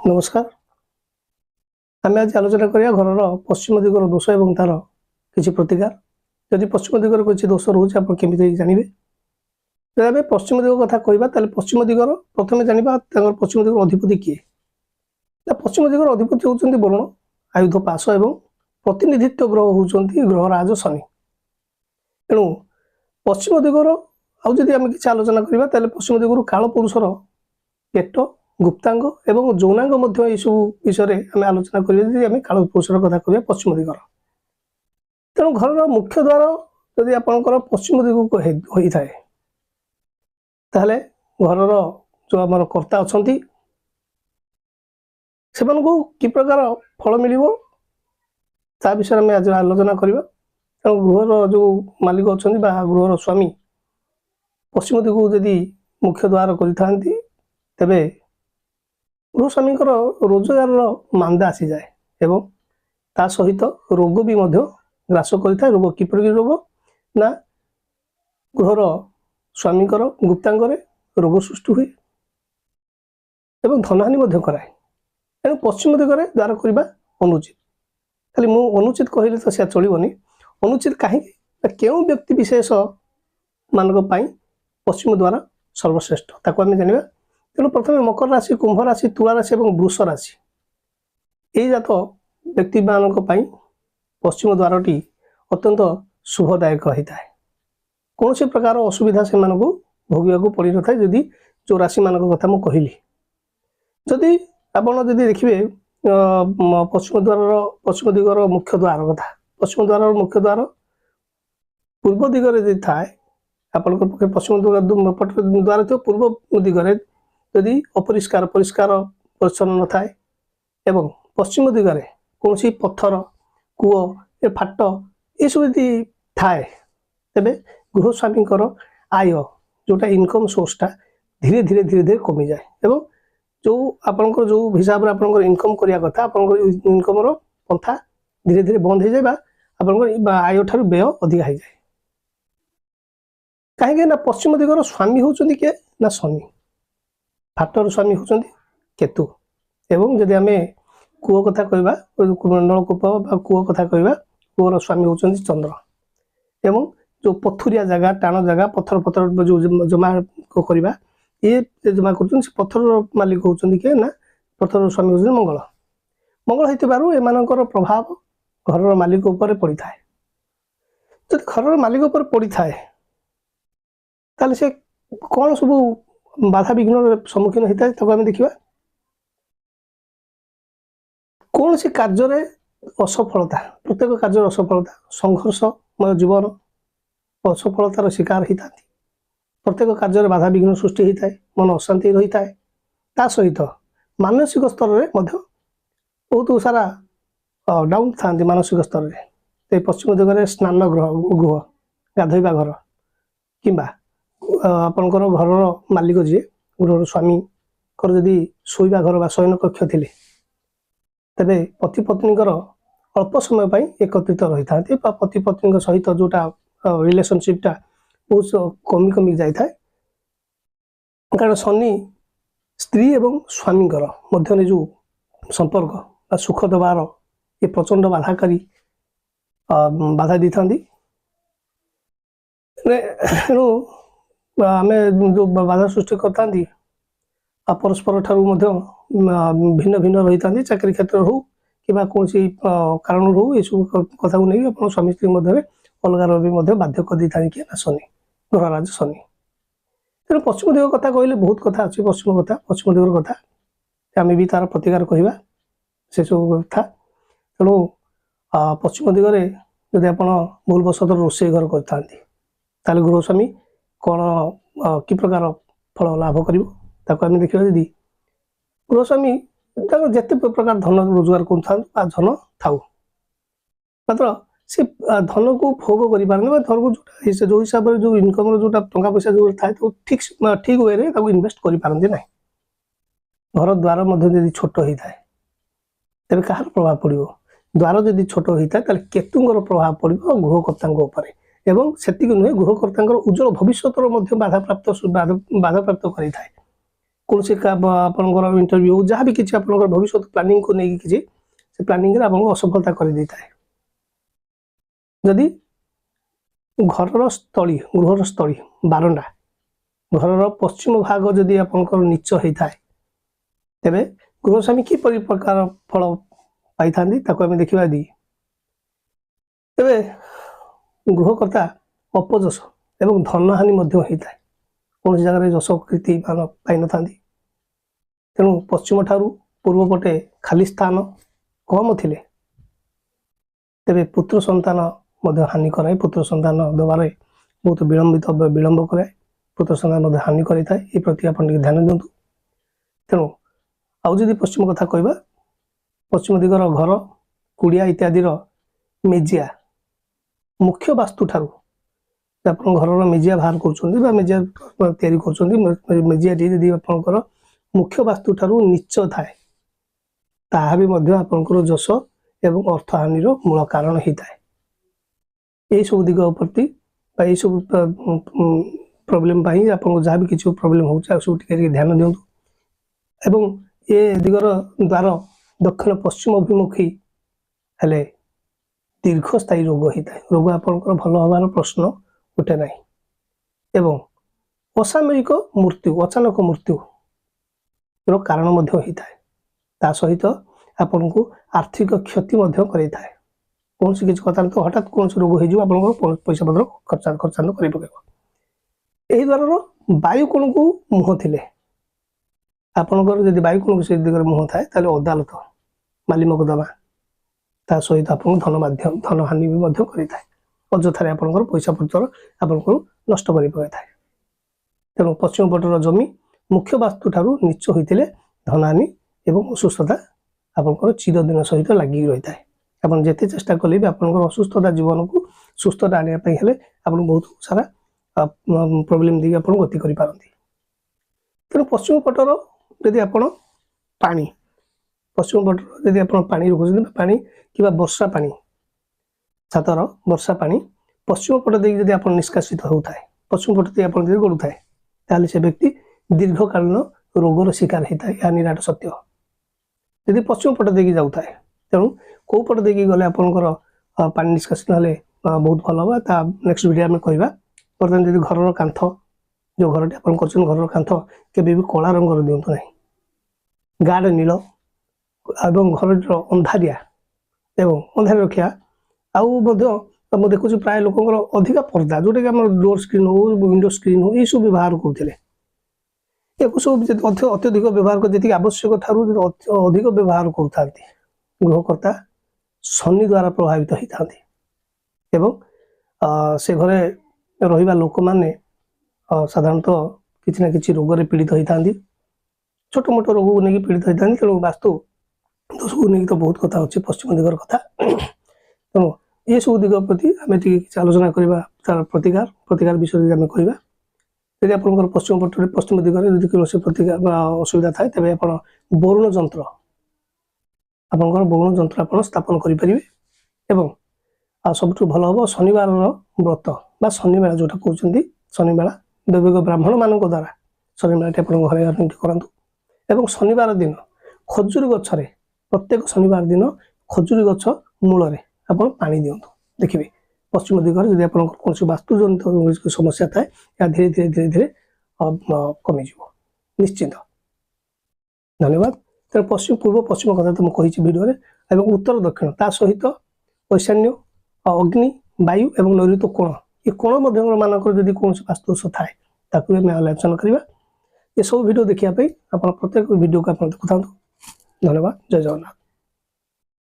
नमस्कार। आम आज आलोचना करिया घरर पश्चिम दिगर दोष एवं तार किसी प्रतिकार। जदि पश्चिम दिगर किसी दोष रोचे आप केमी जानवे जब आम पश्चिम दिग कथा कहवा पश्चिम दिगर प्रथम जाना पश्चिम दिगर अधिपति किए। पश्चिम दिगर अधिपति होती वरुण आयुध पाश एवं प्रतिनिधित्व ग्रह होती ग्रहराज शनि। तेणु पश्चिम दिगर आदि आम किसी आलोचना करवा पश्चिम दिगर कालपुरुषर पेट गुप्तांग एवं यौनांग विषय आम आलोचना करें कालपुरुषर कथा कह पश्चिम दिगर। तेणु घर मुख्य द्वार जदि आपंकर पश्चिम दिग को होता है ताहले घर जो आम कर्ता अच्छा से कि प्रकार फल मिल ता विषय में आज आलोचना करवा। तेणु गृहर जो मालिक अच्छा गृहर स्वामी पश्चिम दिग को जदि मुख्य द्वार करें तेबे गृहस्वामी रोजगार मांदा आसी जाए एवं ता सहित रोग भी ग्रास करें। रोग किपर रोग ना गृहर स्वामी गुप्तांग रोग सृष्टि हुए एवं धनहानि कराए। तेणु पश्चिम दिगरे द्वार करने अनुचित। खाली मु अनुचित कहले तो से चलबनी। अनुचित कहीं क्यों व्यक्ति विशेष मानक पश्चिम द्वार सर्वश्रेष्ठ ताको आम जाना। तेणु प्रथम मकर राशि, कुंभ राशि, तुला राशि और वृष राशि यही जात व्यक्ति मान पश्चिम द्वारटी अत्यंत शुभदायक होता है। कौन सी प्रकार असुविधा से भोग पड़ न था जदि जो राशि मान कथा मुझे कहली। जदि आपड़ देखिए पश्चिम दिगर मुख्य द्वार कथा पश्चिम द्वार मुख्य द्वार पूर्व दिगरे थाए आपण पश्चिम द्वार थो पूर्व दिगरे यदि अपरिष्कार परिष्कार परिच्छन्न न थाए एवं पश्चिम दिगरे कौन सी पत्थर कूओ फाट ये सब यदि थाए तेबे गृहस्वामी आय जोटा इनकम सोर्सटा धीरे धीरे धीरे धीरे कमी जाए एवं जो आपंकर जो हिसाब से आपंकर इनकम करिया कथा आपंकर इनकम पंथा धीरे धीरे बंद हो जाए आपंकर आय ठार व्यय अधिक हो जाए। कहीं ना पश्चिम दिगर स्वामी होचंदी के ना शनि। फाटर स्वामी होचंदी केतु एवं जदि आम कूओ कथा कहवा नलकूप कूओ कथा कहवा कूओर स्वामी होचंदी चंद्र एवं जो पथुरिया जगह टाण जगह पत्थर पत्थर जो जमा करवा ये जमा कर पत्थर मालिक होचंदी के ना पत्थर स्वामी होचंदी मंगल। मंगल होइतिबारु एमानकर प्रभाव घर मालिक उपर पड़ी थाए। जदि घर मालिक उपर पड़ी थाए ताले से कौन सब बाधा विघ्न सम्मुखीन होता है आम देखा। कौन सी कार्य असफलता प्रत्येक कार्य असफलता संघर्षमय जीवन असफलतार शिकार होता है। प्रत्येक कार्य बाधा विघ्न सृष्टि होता है मन अशांति रही है। ता सहित मानसिक स्तर में बहुत सारा डाउन था मानसिक स्तर में। पश्चिम दिगरे स्नान गृह गाधोवा घर कि आपंकर घर मालिक जी गृह स्वामी जदि शोवा घर बा शयन कक्ष थे तेबे पति पत्नी अल्प समय एकत्रित रही था। पति पत्नी सहित जोटा रिलेशनशिपटा बहुत कमी कमी जाए कारण शनि स्त्री एवं स्वामी मध्य जो संपर्क सुख दबार ये प्रचंड बाधाकारी बाधा दी था। तेणु आम जो बाधा सृष्टि करता परस्पर ठारू भिन्न भिन्न रही था चाकरी क्षेत्र हो कि कौन सी कारण हो ये सब कथा को नहीं आप स्वामी स्त्री मध्य अलग रही बाध्य कर दी था कि शनि ग्रहराज शनि। तेणु पश्चिम दिग कथा कहले बहुत कथा अच्छी पश्चिम दिगर कथा आम भी तार प्रतिकार कहवा से सब कथा। तेणु पश्चिम दिगरे जदि आप भूलवशत रोषे घर कर गृहस्वामी कौन कि प्रकार फल लाभ कर देखा। यदि गृहस्वामी जिते प्रकार धन रोजगार कर धन थाऊ मात्र से धन को भोग कर धन को जो हिसाब से जो इनकम जो टंका पैसा जो थाए तो ठीक ठीक वे इनवेस्ट करपारती ना। घर द्वार यदि छोट होता है तेरे कहार प्रभाव पड़ो द्वार जदि छोट होता है केतुंर प्रभाव पड़ो गृहकर्ता एवं से नुहे गृहकर्ता उज्जवल भविष्य बाधा प्राप्त करें। कौन से आपंकर इंटरव्यू जहाँ भी किसी आप भविष्य प्लानिंग को लेकिन किसी से प्लानिंग आपको असफलता कर दे था जदि घर स्थली गृहर स्थली बारंडा घर पश्चिम भाग जदि आपंकर नीच होता है तेरे गृहस्वामी कि प्रकार फल पाई था देखा दी तेरे गृहकर्ता अपजस एवं धनहानि होता है कौन जगह जश कीर्ति पाई न था तेणु पश्चिम ठारू पूर्व पटे खाली स्थान कम थिले तेरे पुत्र संतान हानि कराए पुत्र संतान देवार बहुत विलंब कराए पुत्र संतान हानि करें ये प्रति आप ध्यान दिंतु तेणु आउ जदि पश्चिम कथा कहवा पश्चिम दिगर घर कुड़िया इत्यादि मेजिया मुख्य वास्तु ठारू आप घर मेजिया बाहर कर मेजिया मेजिया आपंकर मुख्य वास्तु ठारू नीच थाए ताहा भी आपंकर जश एवं अर्थहानि मूल कारण होता है यही सब दिग प्रति यही सब प्रोब्लेम आप जहाँ भी किसी प्रोब्लेम हो सब ध्यान दिंतु एवं ये दिगर द्वार दक्षिण पश्चिम अभिमुखी हेले दीर्घस्थायी रोग होता है रोग आपंकर भल हबार प्रश्न उठे ना एवं असामयिक मृत्यु अचानक मृत्यु कारण होता है ता सहित आपन को आर्थिक क्षति करे कौन सी किसी कथा तो हठात कौन सी रोग हो पैसा पत्र खर्चांत कर पकेब यही द्वार वायु कोण को मुह थे आपंकर जब वायु कोण से दिगरे मुह थाए अदालत माली मकदमा ता सहित आप धन हानि भी करें अजथार आपंकर पैसा पत्र आपको नष्ट कर पकड़ था तेणु पश्चिम पटर जमी मुख्य वास्तु ठारू नीच होते धनहानि एवं असुस्थता आपंकर चिरदिन सहित लगिक रही है आप जिते चेष्टा कले भी आपंकर असुस्थता जीवन को सुस्थता आने आप बहुत सारा प्रोब्लेम देखिए आप गति करपारती तेणु पश्चिम पटर यदि आप पानी पश्चिम पटर यदि आप पानी रखुच्च पानी कि वर्षा पानी छातर वर्षा पानी पश्चिम पट देखिए जब आप निष्कासित होता है पश्चिम पट आप गड़ू थाए से व्यक्ति दीर्घकालीन रोगर शिकार होता है यह निराट सत्य यदि पश्चिम पट देखिए जाऊ थाए तेणु कौ पट देखिए गले आपंकर पानी निष्कासित हेल्ले बहुत भल हम नेक्स्ट वीडियो में कहवा बर्तमान जब घर कांथ जो घर घर कांथ केबे भी कला रंगर दिंतु ना गाढ़ नील एवं घर अंधारिया एवं अंधार रखा आउ देखुची प्राय लोक अधिका पर्दा जोटा कि आम डोर स्क्रीन हो विंडो स्क्रीन हो यह सब व्यवहार करते सब अत्यधिक व्यवहार कर जी आवश्यक ठारू अधिक व्यवहार कर गृहकर्ता शनि द्वारा प्रभावित होता एवं से घरे रहिबा लोक माने साधारणतः किसी ना किसी रोग पीड़ित होता छोट मोट रोग को लेकिन पीड़ित होता तेणु वास्तु दोष को लेकिन तो बहुत कथा अच्छे पश्चिम दिगर कथा तेणु ये सब दिग प्रति आम आलोचना करवा तार प्रतिकार विषय आम कहवा यदि आप पश्चिम पटे पश्चिम दिगरे यदि कौन प्रतिकार असुविधा थाए तेज आप वरुण जंत्र आपंकर वरुण जंत्र आप स्थापन करें एवं सब भल हम शनिवार व्रत बा शनिमेला जोटा कहते शनिमेला दैविक ब्राह्मण मान द्वारा शनिमेला आप घर करूँ एवं शनिवार दिन खजूरी गच्छे प्रत्येक शनिवार दिन खजूरी गछ मूल आप पानी दिंतु देखिए पश्चिम दिगरे जब आप कौन वास्तुजनित समस्या थाए या धीरे धीरे धीरे धीरे कमिज निश्चिंत धन्यवाद तेरे पश्चिम पूर्व पश्चिम कथा तो मुझे भिडियो एवं उत्तर दक्षिण ता सहित ईशान्य अग्नि वायु एवं नैऋत्य कोण ये कोण मानक जब कौन वास्तुदोष थाए ताकू आम आलोचना करवा ये सब भिडियो देखापी आप प्रत्येक भिडियो को आप देखुता धन्यवाद जय जगन्नाथ।